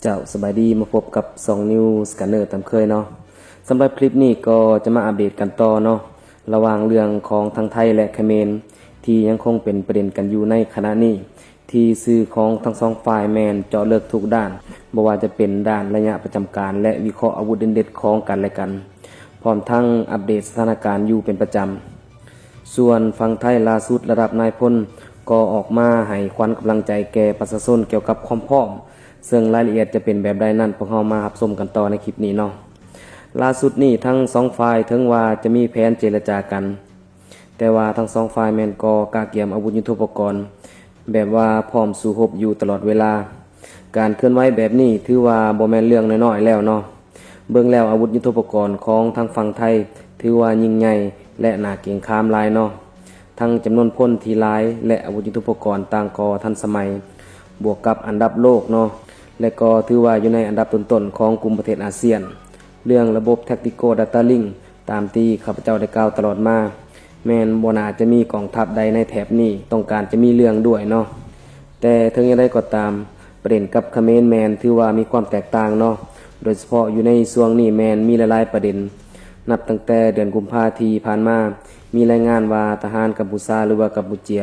เจ้าสบายดีมาพบกับ2นิวสแกนเนอร์ตามเคยเนาะสำหรับคลิปนี้ก็จะมาอัปเดตกันต่อเนาะระหว่างเรื่องของทั้งไทยและเขมรที่ยังคงเป็นประเด็นกันอยู่ในขณะนี้ที่สื่อของทั้งสองฝ่ายแมนเจาะลึกทุกด้านบ่ว่าจะเป็นด้านระยะประจำการและวิเคราะห์อาวุธเด็ดๆของกันและกันพร้อมทั้งอัปเดตสถานการณ์อยู่เป็นประจำส่วนฝั่งไทยล่าสุดระดับนายพลก็ออกมาให้ขวัญกำลังใจแก่ประชาชนเกี่ยวกับความพร้อมซึ่งรายละเอียดจะเป็นแบบใดนั้นพวกเรามารับชมกันต่อในคลิปนี้เนาะล่าสุดนี้ทั้งสองฝ่ายถึงว่าจะมีแผนเจรจากันแต่ว่าทั้งสองฝ่ายแม่นก็กาเกียมอาวุธยุทโธปกรณ์แบบว่าพร้อมสู้รบอยู่ตลอดเวลาการเคลื่อนไหวแบบนี้ถือว่าบ่แม่นเรื่องน้อยๆแล้วเนาะเบิ่งแล้วอาวุธยุทโธปกรณ์ของทางฝั่งไทยถือว่ายิ่งใหญ่และน่าเกรงขามหลายเนาะทั้งจำนวนพลที่หลายและอาวุธยุทโธปกรณ์ต่างก็ทันสมัยบวกกับอันดับโลกเนาะและก็ถือว่าอยู่ในอันดับต้นๆของกลุ่มประเทศอาเซียนเรื่องระบบ Tactical Data Link ตามที่ข้าพเจ้าได้กล่าวตลอดมาแม้นบ่น่าจะมีกองทัพใดในแถบนี้ต้องการจะมีเรื่องด้วยเนาะแต่ถึงอย่างไรก็ตามประเด็นกับเขมรแมนถือว่ามีความแตกต่างเนาะโดยเฉพาะอยู่ในช่วงนี้แมนมีหลายๆประเด็นนับตั้งแต่เดือนกุมภาพันธ์ที่ผ่านมามีรายงานว่าทหารกัมพูชาหรือว่ากัมพูเชีย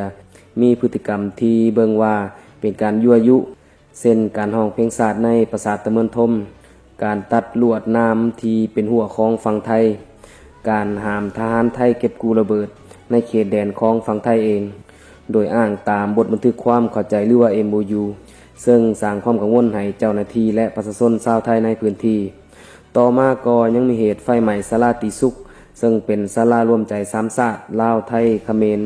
มีพฤติกรรมที่เบิ่งว่าเป็นการยั่วยุเช่นการห้องเพลงศาสตร์ในปราสาทตะเมินทมการตัดลวดน้ำที่เป็นหัวของฝั่งไทยการห้ามทหารไทยเก็บกู้ระเบิดในเขตแดนของฝั่งไทยเองโดยอ้างตามบทบันทึกความเข้าใจหรือว่า MOU ซึ่งสร้างความกังวลให้เจ้าหน้าที่และประชาชนชาวไทยในพื้นที่ต่อมาก็ยังมีเหตุไฟไหม้ศาลาติสุขซึ่งเป็นศาลารวมใจสามชาติลาวไทยเขมร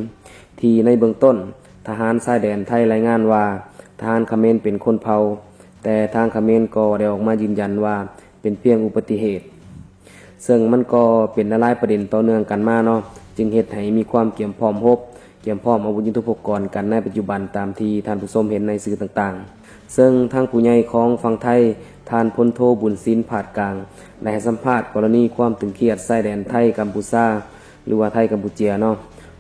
ที่ในเบื้องต้นทหารชายแดนไทยรายงานว่าทหารเขมรเป็นคนเผาแต่ทางเขมรก็ได้ออกมายืนยันว่าเป็นเพียงอุบัติเหตุซึ่งมันก็เป็นหลายประเด็นต่อเนื่องกันมาเนาะจึงเฮ็ดให้มีความเกี่ยมพร้อมเกี่ยมพร้อมอาวุธยุทโธปกรณ์กันในปัจจุบันตามที่ท่านผู้ชมเห็นในสื่อต่างๆซึ่งทางผู้ใหญ่ของฝั่งไทยท่านพลโทบุญศิลป์ผาดกลางได้ให้สัมภาษณ์กรณีความตึงเครียดชายแดนไทยกัมพูชาหรือว่าไทยกัมพูเชียเนาะ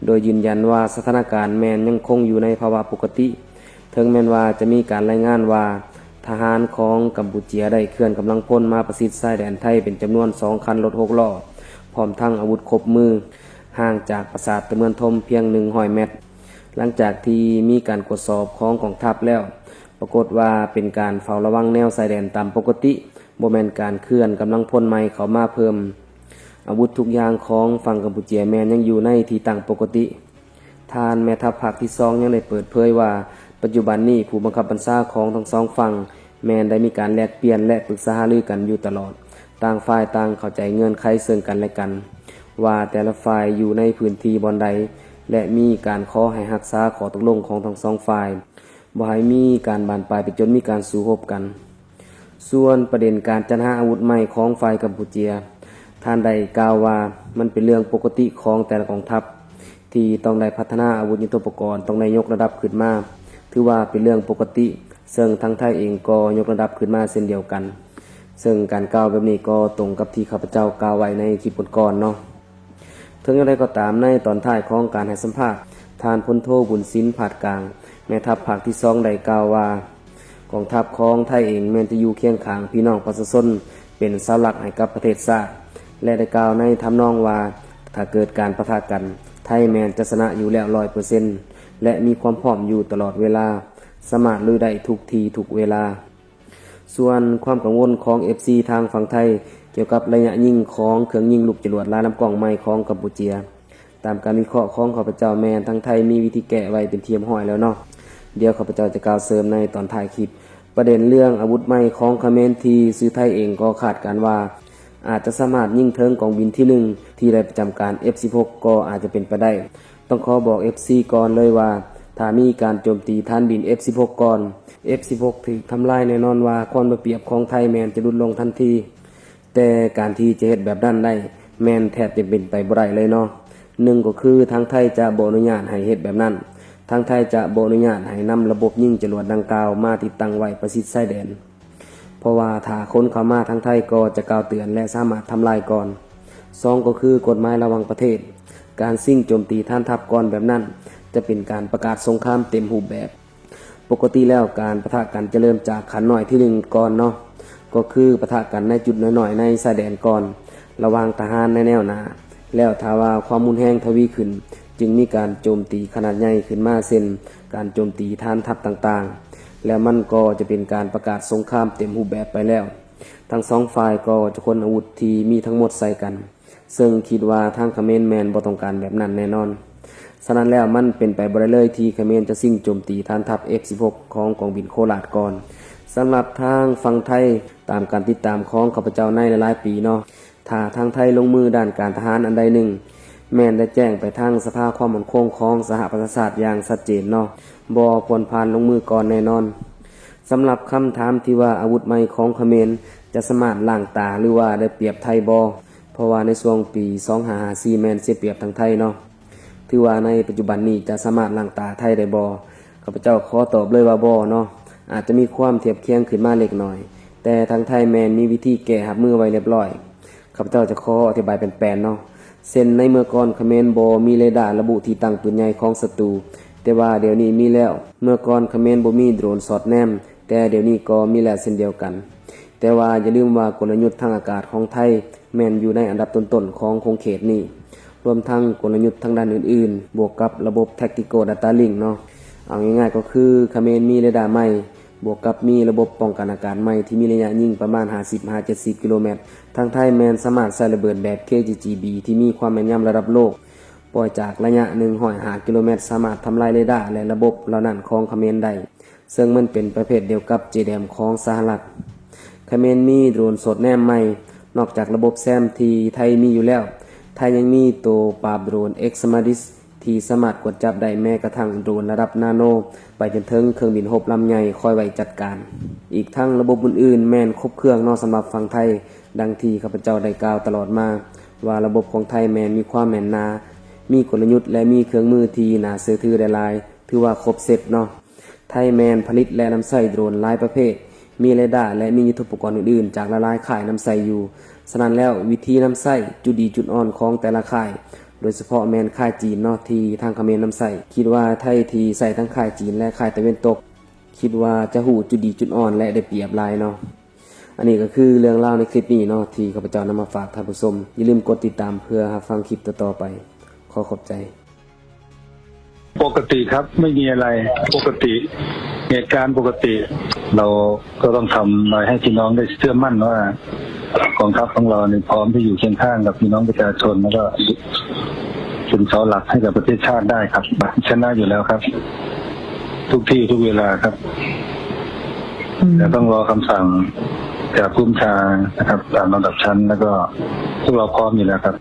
โดยยืนยันว่าสถานการณ์แมนยังคงอยู่ในภาวะปกติถึงแม้นว่าจะมีการรายงานว่าทหารของกัมพูเชียได้เคลื่อนกำลังพลมาประชิดชายแดนไทยเป็นจำนวน2 คันรถ6 ล้อพร้อมทั้งอาวุธครบมือห่างจากปราสาทตะเมือนทมเพียง100 เมตรหลังจากที่มีการตรวจสอบของกองทัพแล้วปรากฏว่าเป็นการเฝ้าระวังแนวชายแดนตามปกติบ่แม่นการเคลื่อนกำลังพลใหม่เข้ามาเพิ่มอาวุธทุกอย่างของฝั่งกัมพูเชียแม้นยังอยู่ในที่ตั้งปกติทานแม่ทัพภาคที่2ยังได้เปิดเผยว่าปัจจุบันนี้ผู้บังคับบัญชาของทั้งสองฝั่งแม้นได้มีการแลกเปลี่ยนและปรึกษาหารือกันอยู่ตลอดต่างฝ่ายต่างเข้าใจเงื่อนไขซึ่งกันและกันว่าแต่ละฝ่ายอยู่ในพื้นที่บอนใดและมีการขอให้รักษาข้อตกลงของทั้งสองฝ่ายบ่ให้มีการบานปลายไปจนมีการสู้รบกันส่วนประเด็นการจัดหาอาวุธใหม่ของฝ่ายกัมพูเชียท่านได้กล่าวว่ามันเป็นเรื่องปกติของแต่ละกองทัพที่ต้องได้พัฒนาอาวุธยุทโธปกรณ์ต้องได้ยกระดับขึ้นมาถือว่าเป็นเรื่องปกติซึ่งทางไทยเองก็ยกระดับขึ้นมาเช่นเดียวกันซึ่งการกล่าวแบบนี้ก็ตรงกับที่ข้าพเจ้ากล่าวไว้ในคลิปก่อนเนาะถึงอย่างไรก็ตามในตอนท้ายของการให้สัมภาษณ์ท่านพลโทบุญศิลป์ผาดกลางแม่ทัพภาคที่2ได้กล่าวว่ากองทัพของไทยเองแม้นจะอยู่เคียงข้างพี่น้องประชาชนเป็นเสาหลักให้กับประเทศชาติและได้กล่าวในทำนองว่าถ้าเกิดการปะทะกันไทยแม้นจะชนะอยู่แล้ว 100% และมีความพร้อมอยู่ตลอดเวลาสามารถลุยได้ทุกทีทุกเวลาส่วนความกังวลของ FC ทางฝั่งไทยเกี่ยวกับระยะยิงของเครื่องยิงลูกจรวดลายน้ำกล่องใหม่ของกัมพูเชียตามการวิเคราะห์ของข้าพเจ้าแมนทั้งไทยมีวิธีแก้ไว้เป็นเทียมห้อยแล้วเนาะเดี๋ยวข้าพเจ้าจะกล่าวเสริมในตอนท้ายคลิปประเด็นเรื่องอาวุธใหม่ของเขมรที่ซื้อไทยเองก็คาดการว่าอาจจะสามารถยิงเทิงกองบินที่1ที่ได้ประจำการ F16 ก็อาจจะเป็นไปได้ต้องขอบอก FC ก่อนเลยว่าถ้ามีการโจมตีฐานบิน F16 ก่อน F16 ถูกทำลายแน่นอนว่าความได้เปรียบของไทยแมนจะลดลงทันทีแต่การที่จะเฮ็ดแบบนั้นได้แมนแทบจะเป็นไปบ่ได้เลยเนาะหนึ่งก็คือทางไทยจะบ่อนุญาตให้เฮ็ดแบบนั้นทางไทยจะบ่อนุญาตให้นำระบบยิงจรวดดังกล่าวมาติดตั้งไว้ประชิดชายแดนเพราะว่าถ้าคนเข้ามาทางไทยก็จะกล่าวเตือนและสามารถทำลายก่อน2ก็คือกฎหมายระหว่างประเทศการซิ่งโจมตีฐานทัพก่อนแบบนั้นจะเป็นการประกาศสงครามเต็มรูปแบบปกติแล้วการปะทะกันจะเริ่มจากขันหน่อยที่1ก่อนเนาะ ก็คือปะทะกันในจุดน้อยๆในชายแดนก่อนระหว่างทหารในแนวหน้าแล้วถ้าว่าความรุนแรงทวีขึ้นจึงมีการโจมตีขนาดใหญ่ขึ้นมาเช่นการโจมตีฐานทัพต่างๆแล้วมันก็จะเป็นการประกาศสงครามเต็มรูปแบบไปแล้วทั้งสองฝ่ายก็จะขนอาวุธที่มีทั้งหมดใส่กันซึ่งคิดว่าทางเขมรแมนบ่ต้องการแบบนั้นแน่นอนฉะนั้นแล้วมันเป็นไปบ่ได้เลยที่เขมรจะสิ้นโจมตีฐานทัพ F16 ของกองบินโคราชก่อนสำหรับทางฝั่งไทยตามการติดตามของข้าพเจ้าในหลายๆปีเนาะถ้าทางไทยลงมือด้านการทหารอันใดหนึ่งแม่นได้แจ้งไปทางสภาความมั่นคงของสหประชาชาติอย่างชัดเจนเนาะบ่ควรผ่านลงมือก่อนแน่นอนสำหรับคำถามที่ว่าอาวุธใหม่ของเขมรจะสามารถล้างตาหรือว่าได้เปรียบไทยบ่เพราะว่าในช่วงปี2554แม่นเสียเปรียบทางไทยเนาะถือว่าในปัจจุบันนี้จะสามารถล้างตาไทยได้บ่ข้าพเจ้าขอตอบเลยว่าบ่เนาะอาจจะมีความเทียบเคียงขึ้นมาเล็กน้อยแต่ทางไทยแมนมีวิธีแก้รับมือไว้เรียบร้อยข้าพเจ้าจะขออธิบายเป็นแปลนเนาะเช่นในเมื่อก่อนเขมรบ่มีเรดาร์ระบุที่ตั้งปืนใหญ่ของศัตรูแต่ว่าเดี๋ยวนี้มีแล้วเมื่อก่อนเขมรบ่มีโดรนสอดแนมแต่เดี๋ยวนี้ก็มีแล้วเช่นเดียวกันแต่ว่าอย่าลืมว่ากลยุทธ์ทางอากาศของไทยแม่นอยู่ในอันดับต้นๆของคงเขตนี้รวมทั้งกลยุทธ์ทางด้านอื่นๆบวกกับระบบ Tactical Data Link เนาะเอาง่ายๆก็คือเขมรมีเรดาร์ใหม่บวกกับมีระบบป้องกันอากาศใหม่ที่มีระยะยิงประมาณ 50-70 กิโลเมตรทางไทยแมนสามารถใช้ระเบิดแบบ KGGB ที่มีความแม่นยำระดับโลกปล่อยจากระยะ105กิโลเมตรสามารถทำลายเรดาร์และระบบเหล่านั้นของเขมรได้ซึ่งมันเป็นประเภทเดียวกับ JDAM ของสหรัฐเขมรมีโดรนสอดแนมใหม่นอกจากระบบแซมที่ไทยมีอยู่แล้วไทยยังมีตัวปราบโดรน Exmartis ที่สามารถกดจับได้แม้กระทั่งโดรนระดับนาโนไปจนถึงเครื่องบินรบลำใหญ่คอยไว้จัดการอีกทั้งระบบอื่นๆแม่นครบเครื่องนอกสำหรับฝั่งไทยดังที่ข้าพเจ้าได้กล่าวตลอดมาว่าระบบของไทยแม่นมีความแม่นนามีกลยุทธ์และมีเครื่องมือที่น่าเชื่อถือได้หลายถือว่าครบเสร็จเนาะไทยแมนผลิตและนำใส่โดรนหลายประเภทมีเรดาร์และมียุทโธปกรณ์อื่นๆจากหลายๆค่ายนำใส่อยู่ฉะนั้นแล้ววิธีนำใส่จุดดีจุดอ่อนของแต่ละค่ายโดยเฉพาะแมนค่ายจีนเนาะที่ทางเขมรนำใส่คิดว่าไทยที่ใส่ทั้งค่ายจีนและค่ายตะวันตกคิดว่าจะหูจุดดีจุดอ่อนและได้เปรียบหลายเนาะอันนี้ก็คือเรื่องเล่าในคลิปนี้เนาะที่ข้าพเจ้านำมาฝากท่านผู้ชมอย่าลืมกดติดตามเพื่อฟังคลิปต่อๆไปขอขอบใจปกติครับไม่มีอะไรปกติเหตุการณ์ปกติเราก็ต้องทำหน่อยให้พี่น้องได้เชื่อมั่นว่ากองทัพของเราเนี่ยพร้อมที่อยู่เคียงข้างกับพี่น้องประชาชนแล้วก็เป็นเสาหลักให้กับประเทศชาติได้ครับชนะอยู่แล้วครับทุกที่ทุกเวลาครับแต่ต้องรอคำสั่งจากผู้บัญชานะครับตามลำดับชั้นแล้วก็พวกเราพร้อมอยู่แล้วครับ